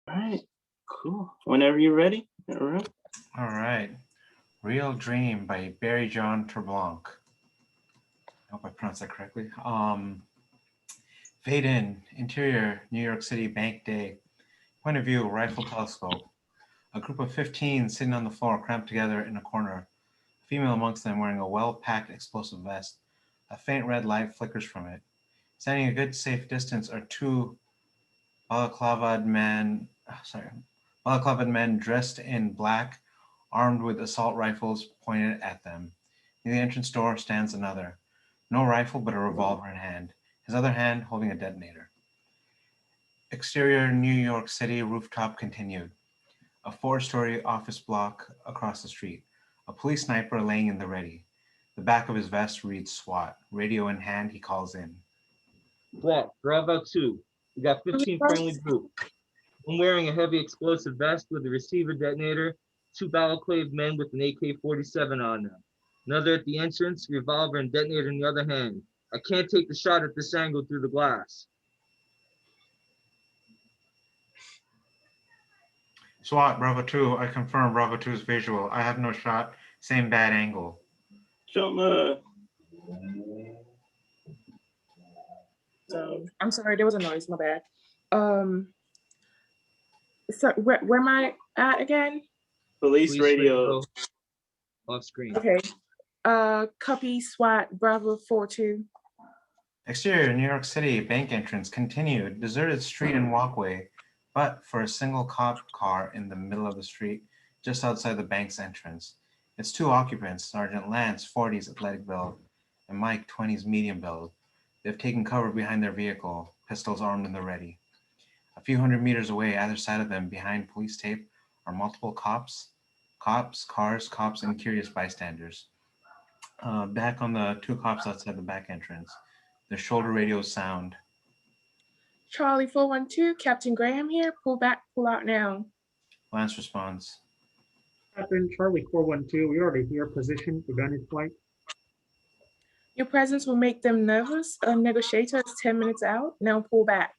All right, cool. Whenever you're ready. All right. All right. Real Dream by Barry John Terblanc. I hope I pronounced that correctly. Fade in. Interior, New York City, bank day. Point of view, rifle telescope. A group of 15 sitting on the floor, cramped together in a corner. A female amongst them wearing a well-packed explosive vest. A faint red light flickers from it. Standing a good safe distance are two balaclavaed men dressed in black, armed with assault rifles pointed at them. Near the entrance door stands another. No rifle, but a revolver in hand. His other hand holding a detonator. Exterior New York City rooftop continued. A four-story office block across the street. A police sniper laying in the ready. The back of his vest reads SWAT. Radio in hand, he calls in. SWAT, Bravo 2. We got 15 friendly group. One wearing a heavy explosive vest with a receiver detonator, two balaclava men with an AK-47 on them. Another at the entrance, revolver and detonator in the other hand. I can't take the shot at this angle through the glass. SWAT, Bravo 2, I confirm Bravo 2's visual. I have no shot, same bad angle. I'm sorry, there was a noise, my bad. So where am I at again? Police radio. Off screen. Okay. Copy SWAT, Bravo 4-2. Exterior, New York City, bank entrance, continued, deserted street and walkway, but for a single cop car in the middle of the street, just outside the bank's entrance. Its two occupants, Sergeant Lance, 40s athletic build, and Mike, 20s medium build. They've taken cover behind their vehicle, pistols armed and the ready. A few hundred meters away, either side of them, behind police tape, are multiple cops, cars, and curious bystanders. Back on the two cops outside the back entrance. Their shoulder radios sound. Charlie 412, Captain Graham here. Pull back, pull out now. Lance responds. Captain Charlie 412, we already here. Position, the gun is flight. Your presence will make them nervous. A negotiator is 10 minutes out. Now pull back.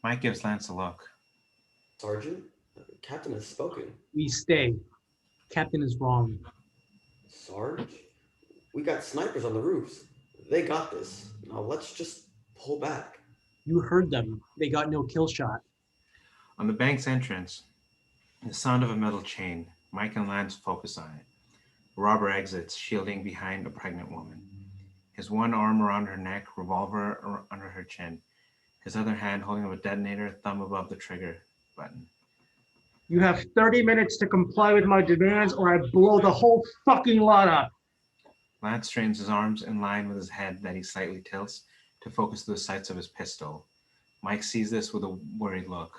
Mike gives Lance a look. Sergeant, Captain has spoken. We stay. Captain is wrong. Sarge, we got snipers on the roofs. They got this. Now let's just pull back. You heard them. They got no kill shot. On the bank's entrance, the sound of a metal chain. Mike and Lance focus on it. A robber exits, shielding behind a pregnant woman. His one arm around her neck, revolver under her chin. His other hand holding up a detonator, thumb above the trigger button. You have 30 minutes to comply with my demands or I blow the whole fucking lot up. Lance straightens his arms in line with his head that he slightly tilts to focus the sights of his pistol. Mike sees this with a worried look.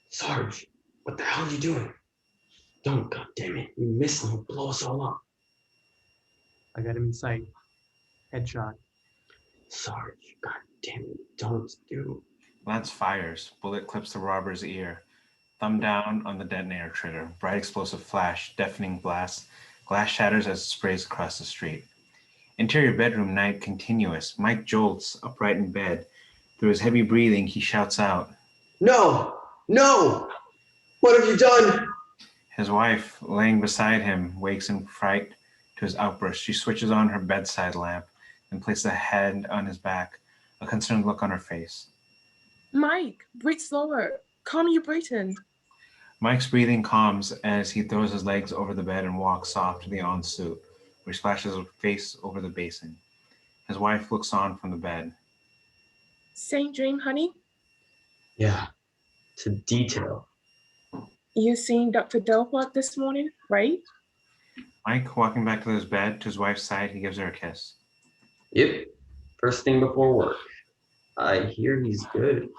Sarge, what the hell are you doing? Don't, goddammit. You miss and he'll blow us all up. I got him in sight. Headshot. Sarge, goddammit, don't do. Lance fires. Bullet clips the robber's ear. Thumb down on the detonator trigger. Bright explosive flash, deafening blast. Glass shatters as it sprays across the street. Interior bedroom night continuous. Mike jolts upright in bed. Through his heavy breathing, he shouts out, No! No! What have you done? His wife, laying beside him, wakes in fright to his outburst. She switches on her bedside lamp and places a hand on his back, a concerned look on her face. Mike, breathe slower. Calm your breathing. Mike's breathing calms as he throws his legs over the bed and walks soft to the ensuite, where he splashes his face over the basin. His wife looks on from the bed. Same dream, honey? Yeah, to detail. You seen Dr. Delport this morning, right? Mike, walking back to his bed, to his wife's side, he gives her a kiss. Yep, first thing before work. I hear he's good.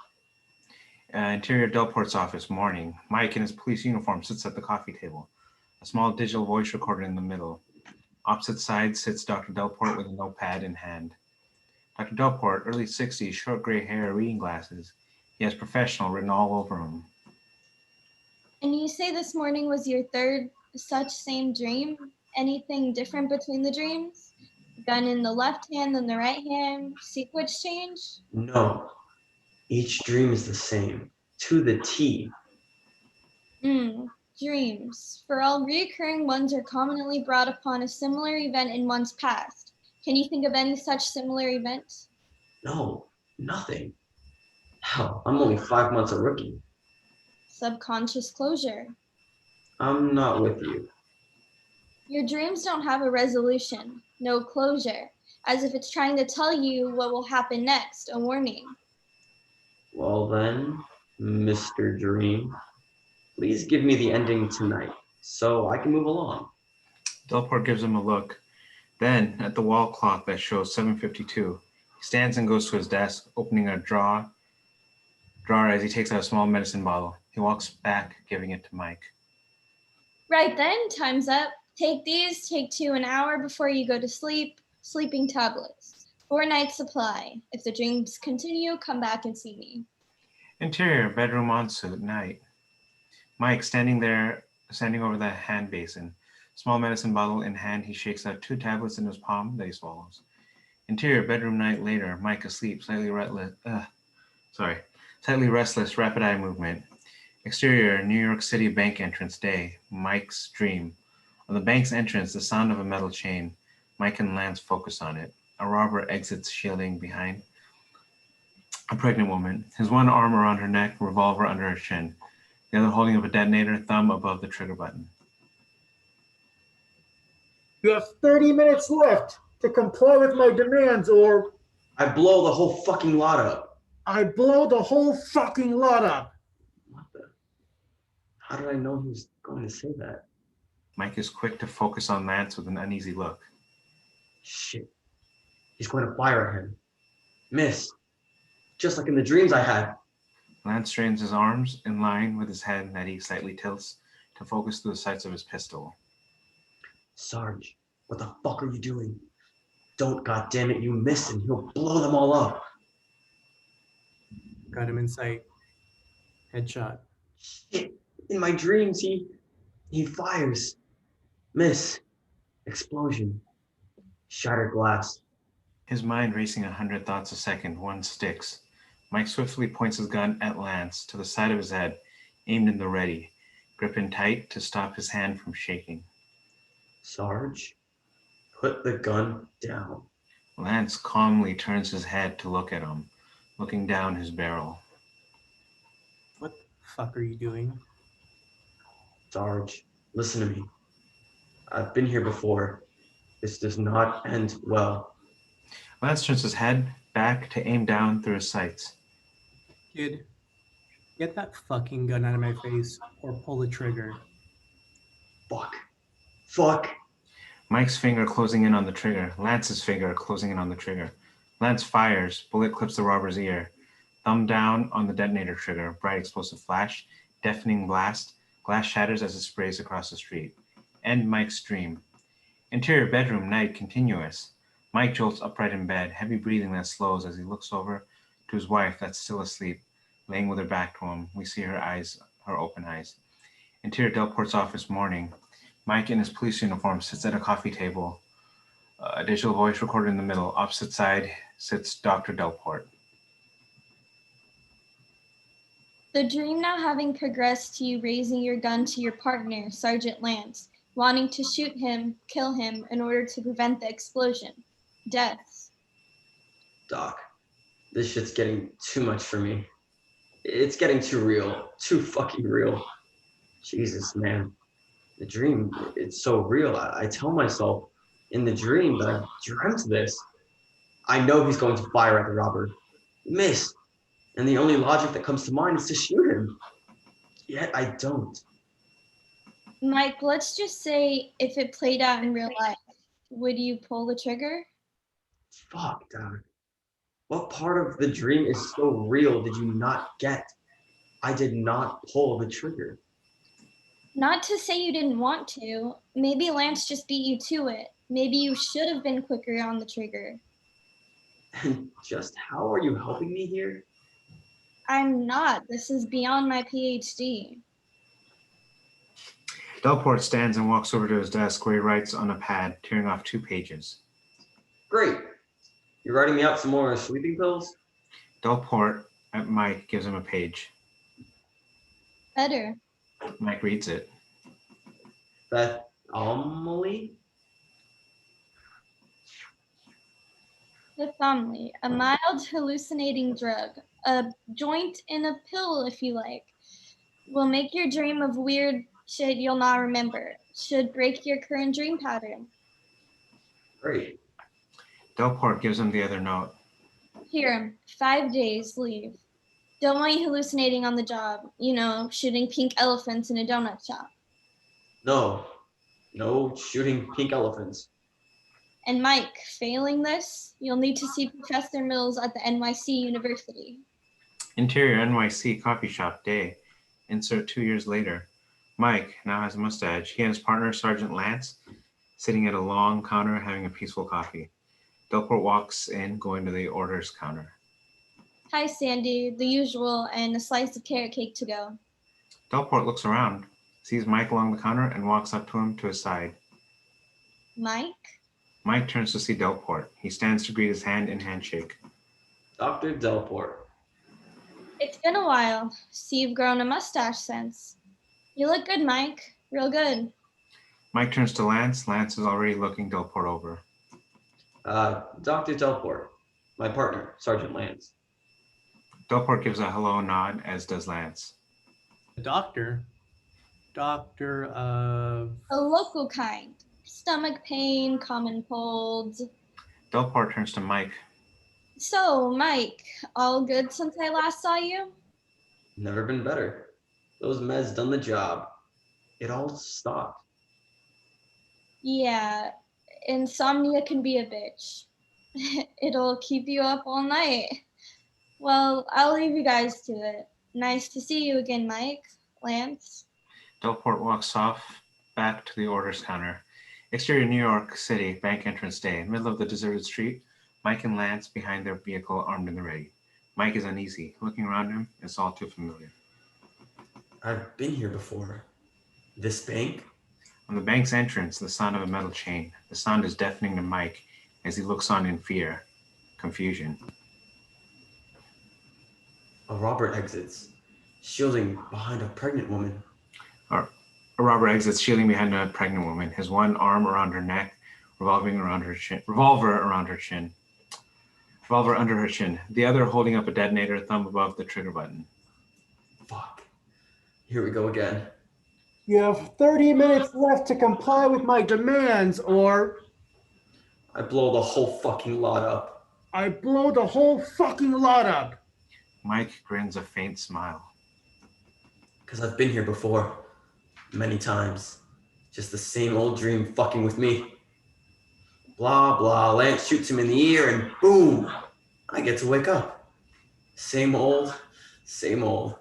Interior Delport's office, morning. Mike in his police uniform sits at the coffee table. A small digital voice recorder in the middle. Opposite side sits Dr. Delport with a notepad in hand. Dr. Delport, early 60s, short gray hair, reading glasses. He has professional written all over him. And you say this morning was your third such same dream? Anything different between the dreams? Gun in the left hand and the right hand, sequence change? No, each dream is the same, to the T. Dreams. For all recurring ones are commonly brought upon a similar event in one's past. Can you think of any such similar event? No, nothing. Hell, I'm only 5 months a rookie. Subconscious closure. I'm not with you. Your dreams don't have a resolution, no closure, as if it's trying to tell you what will happen next, a warning. Well then, Mr. Dream, please give me the ending tonight so I can move along. Delport gives him a look. Then, at the wall clock that shows 7:52, he stands and goes to his desk, opening a drawer as he takes out a small medicine bottle. He walks back, giving it to Mike. Right then, time's up. Take these, take 2 an hour before you go to sleep. Sleeping tablets. 4 nights supply. If the dreams continue, come back and see me. Interior, bedroom ensuite, night. Mike, standing over the hand basin. Small medicine bottle in hand, he shakes out 2 tablets in his palm that he swallows. Interior, bedroom, night later. Mike asleep, slightly restless, rapid eye movement. Exterior, New York City bank entrance, day. Mike's dream. On the bank's entrance, the sound of a metal chain. Mike and Lance focus on it. A robber exits, shielding behind a pregnant woman, his one arm around her neck, revolver under her chin, the other holding up a detonator, thumb above the trigger button. You have 30 minutes left to comply with my demands, or I blow the whole fucking lot up. I blow the whole fucking lot up. What the? How did I know he was going to say that? Mike is quick to focus on Lance with an uneasy look. Shit. He's going to fire at him. Miss. Just like in the dreams I had. Lance strains his arms in line with his head that he slightly tilts to focus through the sights of his pistol. Sarge, what the fuck are you doing? Don't, goddammit, you miss and he'll blow them all up. Got him in sight. Headshot. Shit. In my dreams, he fires. Miss. Explosion. Shattered glass. His mind racing 100 thoughts a second, one sticks. Mike swiftly points his gun at Lance to the side of his head, aimed in the ready, gripping tight to stop his hand from shaking. Sarge, put the gun down. Lance calmly turns his head to look at him, looking down his barrel. What the fuck are you doing? Sarge, listen to me. I've been here before. This does not end well. Lance turns his head back to aim down through his sights. Kid, get that fucking gun out of my face or pull the trigger. Fuck. Mike's finger closing in on the trigger. Lance's finger closing in on the trigger. Lance fires. Bullet clips the robber's ear. Thumb down on the detonator trigger. Bright explosive flash. Deafening blast. Glass shatters as it sprays across the street. End Mike's dream. Interior bedroom, night, continuous. Mike jolts upright in bed. Heavy breathing that slows as he looks over to his wife that's still asleep, laying with her back to him. We see her eyes, her open eyes. Interior Delport's office, morning. Mike in his police uniform sits at a coffee table. A digital voice recorder in the middle. Opposite side sits Dr. Delport. The dream now having progressed to you raising your gun to your partner, Sergeant Lance, wanting to shoot him, kill him in order to prevent the explosion. Deaths. Doc, this shit's getting too much for me. It's getting too real. Too fucking real. Jesus, man. The dream, it's so real. I tell myself in the dream that I dreamt this. I know he's going to fire at the robber. Miss. And the only logic that comes to mind is to shoot him. Yet I don't. Mike, let's just say if it played out in real life, would you pull the trigger? Fuck, Doc. What part of the dream is so real did you not get? I did not pull the trigger. Not to say you didn't want to. Maybe Lance just beat you to it. Maybe you should have been quicker on the trigger. And just how are you helping me here? I'm not. This is beyond my PhD. Delport stands and walks over to his desk where he writes on a pad, tearing off 2 pages. Great. You're writing me out some more sleeping pills? Delport at Mike gives him a page. Better. Mike reads it. Fethomly? Fethomly, a mild hallucinating drug, a joint in a pill if you like, will make your dream of weird shit you'll not remember, should break your current dream pattern. Great. Delport gives him the other note. Here, 5 days, leave. Don't want you hallucinating on the job, shooting pink elephants in a donut shop. No. No shooting pink elephants. And Mike, failing this, you'll need to see Professor Mills at the NYC University. Interior NYC coffee shop day. Insert 2 years later. Mike now has a mustache. He and his partner, Sergeant Lance, sitting at a long counter having a peaceful coffee. Delport walks in, going to the orders counter. Hi, Sandy, the usual, and a slice of carrot cake to go. Delport looks around, sees Mike along the counter, and walks up to him to his side. Mike? Mike turns to see Delport. He stands to greet his hand-in-hand shake. Dr. Delport. It's been a while. See, you've grown a mustache since. You look good, Mike. Real good. Mike turns to Lance. Lance is already looking Delport over. Dr. Delport. My partner, Sergeant Lance. Delport gives a hello nod, as does Lance. The doctor? Doctor of... A local kind. Stomach pain, common colds. Delport turns to Mike. So, Mike, all good since I last saw you? Never been better. Those meds done the job. It all stopped. Yeah, insomnia can be a bitch. It'll keep you up all night. Well, I'll leave you guys to it. Nice to see you again, Mike. Lance. Delport walks off back to the orders counter. Exterior New York City, bank entrance day. Middle of the deserted street. Mike and Lance behind their vehicle, armed and ready. Mike is uneasy. Looking around him, it's all too familiar. I've been here before. This bank? On the bank's entrance, the sound of a metal chain. The sound is deafening to Mike as he looks on in fear, confusion. A robber exits, shielding behind a pregnant woman. A robber exits, shielding behind a pregnant woman, his one arm around her neck, revolver under her chin, the other holding up a detonator, thumb above the trigger button. Fuck. Here we go again. You have 30 minutes left to comply with my demands, or I blow the whole fucking lot up. I blow the whole fucking lot up. Mike grins a faint smile. Because I've been here before. Many times. Just the same old dream fucking with me. Blah, blah. Lance shoots him in the ear and boom! I get to wake up. Same old, same old.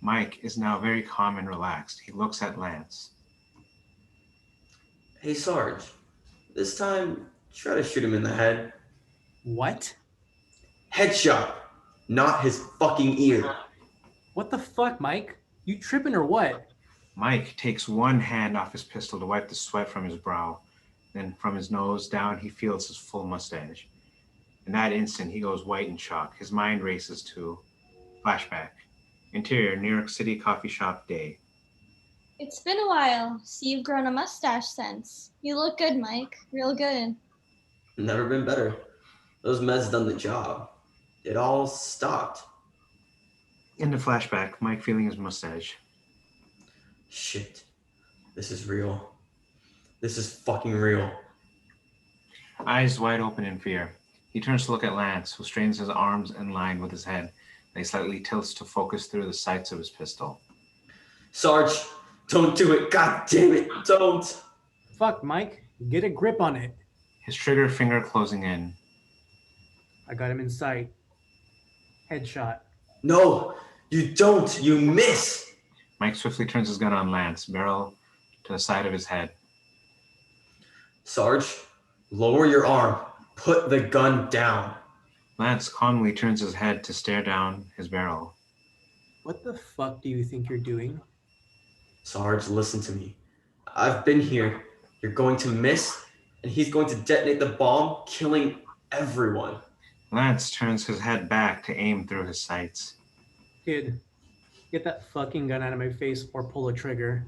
Mike is now very calm and relaxed. He looks at Lance. Hey, Sarge. This time, try to shoot him in the head. What? Headshot. Not his fucking ear. What the fuck, Mike? You tripping or what? Mike takes one hand off his pistol to wipe the sweat from his brow. Then from his nose down, he feels his full mustache. In that instant, he goes white in shock. His mind races to flashback. Interior, New York City coffee shop day. It's been a while. See, you've grown a mustache since. You look good, Mike. Real good. Never been better. Those meds done the job. It all stopped. In the flashback, Mike feeling his mustache. Shit. This is real. This is fucking real. Eyes wide open in fear. He turns to look at Lance, who strains his arms in line with his head. Then he slightly tilts to focus through the sights of his pistol. Sarge, don't do it. God damn it, don't. Fuck, Mike. Get a grip on it. His trigger finger closing in. I got him in sight. Headshot. No, you don't. You miss. Mike swiftly turns his gun on Lance, barrel to the side of his head. Sarge, lower your arm. Put the gun down. Lance calmly turns his head to stare down his barrel. What the fuck do you think you're doing? Sarge, listen to me. I've been here. You're going to miss, and he's going to detonate the bomb, killing everyone. Lance turns his head back to aim through his sights. Kid, Get that fucking gun out of my face or pull a trigger.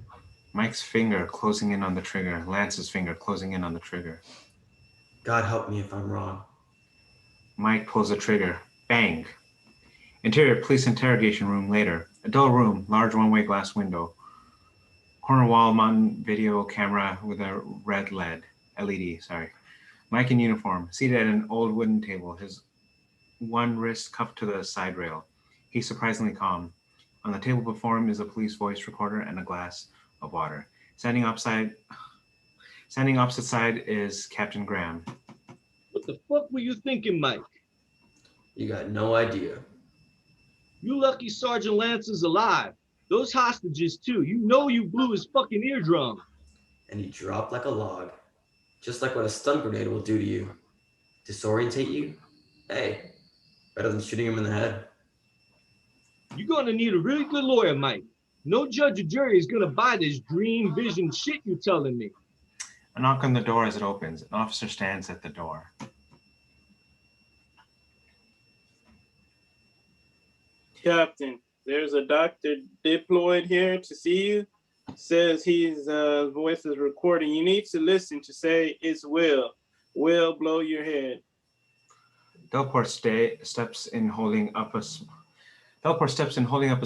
Mike's finger closing in on the trigger. Lance's finger closing in on the trigger. God help me if I'm wrong. Mike pulls the trigger. Bang. Interior police interrogation room later. A dull room, large one-way glass window. Corner wall mounted video camera with a red LED, sorry. Mike in uniform, seated at an old wooden table, his one wrist cuffed to the side rail. He's surprisingly calm. On the table before him is a police voice recorder and a glass of water. Standing opposite side is Captain Graham. What the fuck were you thinking, Mike? You got no idea. You lucky Sergeant Lance is alive. Those hostages too. You know you blew his fucking eardrum. And he dropped like a log. Just like what a stun grenade will do to you. Disorientate you? Hey, better than shooting him in the head. You're gonna need a really good lawyer, Mike. No judge or jury is gonna buy this dream vision shit you're telling me. A knock on the door as it opens. An officer stands at the door. Captain, there's a doctor deployed here to see you. Says his voice is recording. You need to listen to say it's Will. Will blow your head. Delport steps in holding up a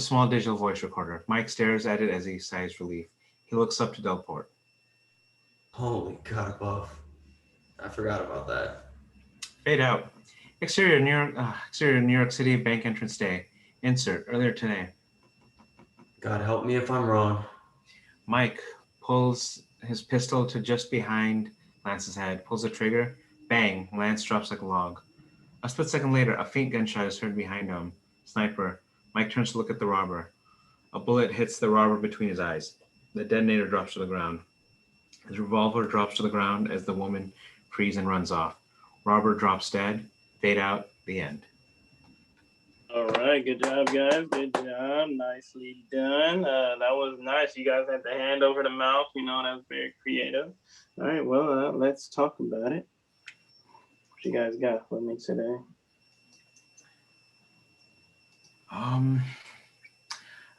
small digital voice recorder. Mike stares at it as he sighs relief. He looks up to Delport. Holy God above. I forgot about that. Fade out. Exterior New York City bank entrance day. Insert earlier today. God help me if I'm wrong. Mike pulls his pistol to just behind Lance's head, pulls the trigger. Bang! Lance drops like a log. A split second later, a faint gunshot is heard behind him. Sniper. Mike turns to look at the robber. A bullet hits the robber between his eyes. The detonator drops to the ground. His revolver drops to the ground as the woman frees and runs off. Robber drops dead. Fade out. The end. All right, good job, guys. Good job. Nicely done. That was nice. You guys had the hand over the mouth. You know, that was very creative. All right, well, let's talk about it. What you guys got for me today? I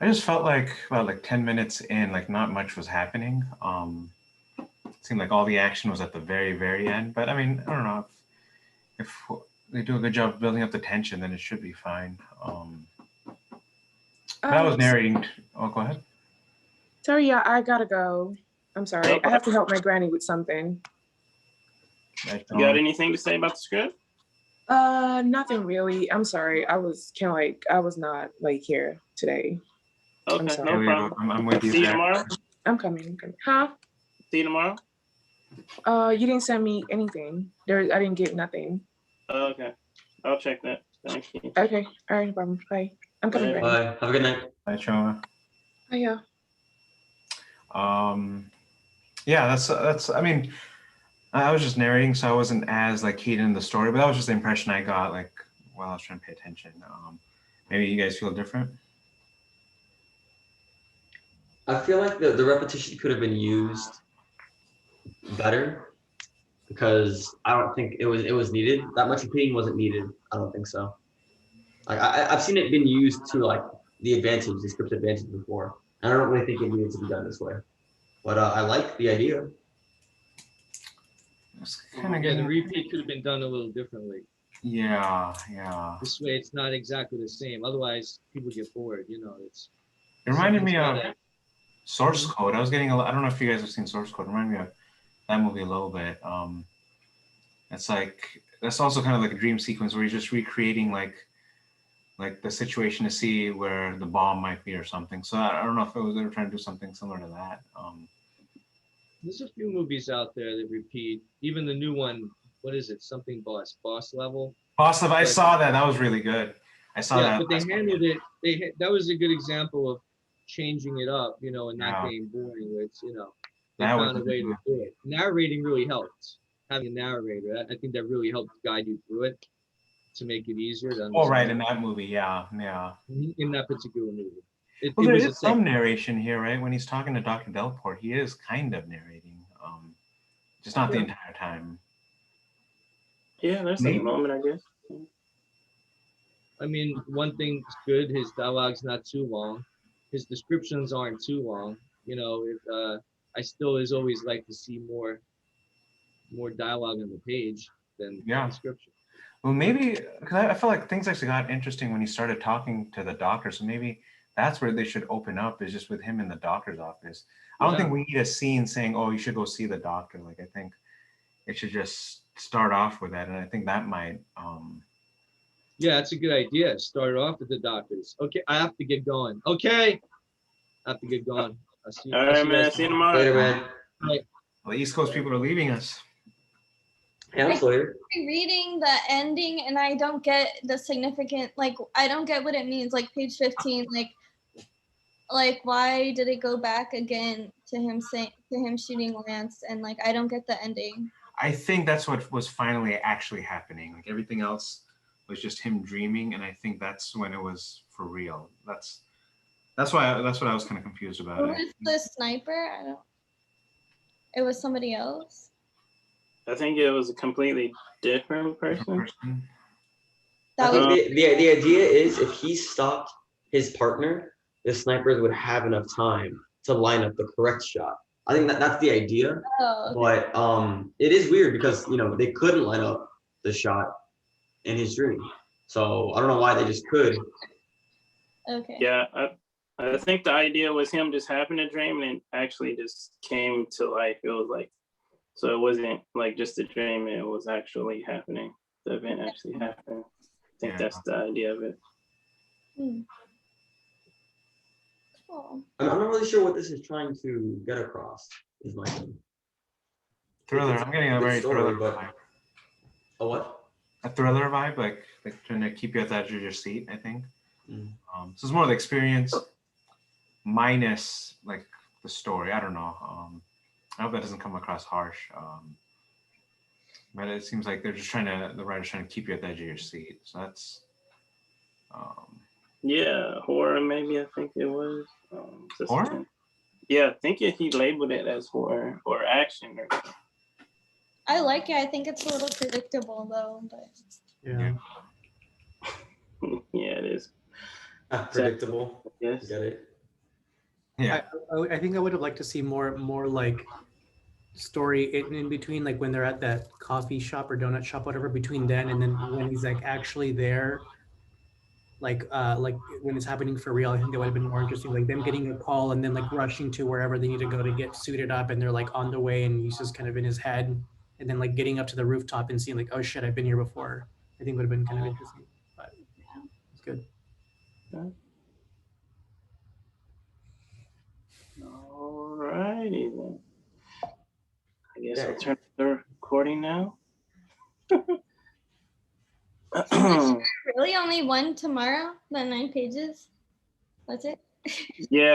just felt like about 10 minutes in, like not much was happening. It seemed like all the action was at the very, very end. But I mean, I don't know if they do a good job of building up the tension, then it should be fine. But I was narrating. Oh, go ahead. Sorry, yeah, I gotta go. I'm sorry. I have to help my granny with something. You got anything to say about the script? Nothing really. I'm sorry. I was not like here today. Okay, I'm sorry. no problem. I'm with you. See you tomorrow? I'm coming. Huh? See you tomorrow? You didn't send me anything. I didn't get nothing. Okay. I'll check that. Thank you. Okay. All right, no problem. Bye. I'm coming back. Bye. Have a good night. Bye, Choma. Oh, yeah. Yeah, that's. I mean, I was just narrating, so I wasn't as like keyed into the story, but that was just the impression I got like while I was trying to pay attention. Maybe you guys feel different. I feel like the repetition could have been used better because I don't think it was needed. That much repeating wasn't needed. I don't think so. Like I've seen it been used to like the script advantage before. And I don't really think it needed to be done this way. But I like the idea. Yeah, the repeat could have been done a little differently. Yeah. This way, it's not exactly the same. Otherwise, people get bored. You know, It reminded me of Source Code. I don't know if you guys have seen Source Code. It reminded me of that movie a little bit. It's like that's also kind of like a dream sequence where you're just recreating like the situation to see where the bomb might be or something. So I don't know if they were trying to do something similar to that. There's a few movies out there that repeat. Even the new one, what is it? Something Boss Level. Boss Level. I saw that. That was really good. I saw that. Yeah, but they handled it. That was a good example of changing it up, you know, and not getting boring. Where it's, you know, they found a way to do it. Narrating really helped. Having a narrator, I think that really helped guide you through it to make it easier to understand. Oh, right, in that movie, yeah. In that particular movie. Well, there is some narration here, right? When he's talking to Dr. Delport, he is kind of narrating, just not the entire time. Yeah, there's a moment, I guess. I mean, one thing's good, his dialogue's not too long. his descriptions aren't too long. You know, I still is always like to see more dialogue on the page than Yeah. description. Well, maybe because I feel like things actually got interesting when he started talking to the doctor. So maybe that's where they should open up, is just with him in the doctor's office. I don't think we need a scene saying, "Oh, you should go see the doctor." Like, I think it should just start off with that, and I think that might. Yeah, that's a good idea. Start off with the doctors. Okay, I have to get going. Okay, I have to get going. All right, man. See you tomorrow. Later, man. Right. Well, the East Coast people are leaving us. Yeah, that's later. I'm reading the ending and I don't get the significant, like, I don't get what it means. Like page 15, like why did it go back again to him shooting Lance, and like I don't get the ending. I think that's what was finally actually happening. Like, everything else was just him dreaming, and I think that's when it was for real. That's what I was kind of confused about. Who was the sniper? It was somebody else. I think it was a completely different person. That I was think the idea is if he stopped his partner, the snipers would have enough time to line up the correct shot. I think that's the idea. okay. But it is weird because they couldn't line up the shot in his dream. So I don't know why they just could. Okay. Yeah, I think the idea was him just having a dream and it actually just came to life. It was like, so it wasn't like just a dream, it was actually happening. The event actually happened. I think that's the idea of it. Cool. I'm not really sure what this is trying to get across, is my thing. Thriller. I'm getting a very story, thriller but vibe. a what? A thriller vibe, like trying to keep you at the edge of your seat, I think. Mm. So it's more the experience minus like the story. I don't know. I hope that doesn't come across harsh. But it seems like the writer's trying to keep you at the edge of your seat. So that's. Yeah, horror maybe, I think it was. Horror? Yeah, I think he labeled it as horror or action. I like it. I think it's a little predictable though, but Yeah. Yeah, it is. Predictable. Yes. Get it? Yeah. I think I would have liked to see more like story in between, like when they're at that coffee shop or donut shop, whatever, between then and then when he's like actually there, like when it's happening for real. I think that would have been more interesting, like them getting a call and then like rushing to wherever they need to go to get suited up, and they're like on the way and he's just kind of in his head, and then like getting up to the rooftop and seeing like, oh shit, I've been here before. I think would have been kind of interesting, but it's good. All righty then. I guess I'll turn the recording now. really only one tomorrow? The 9 pages? That's it? Yeah.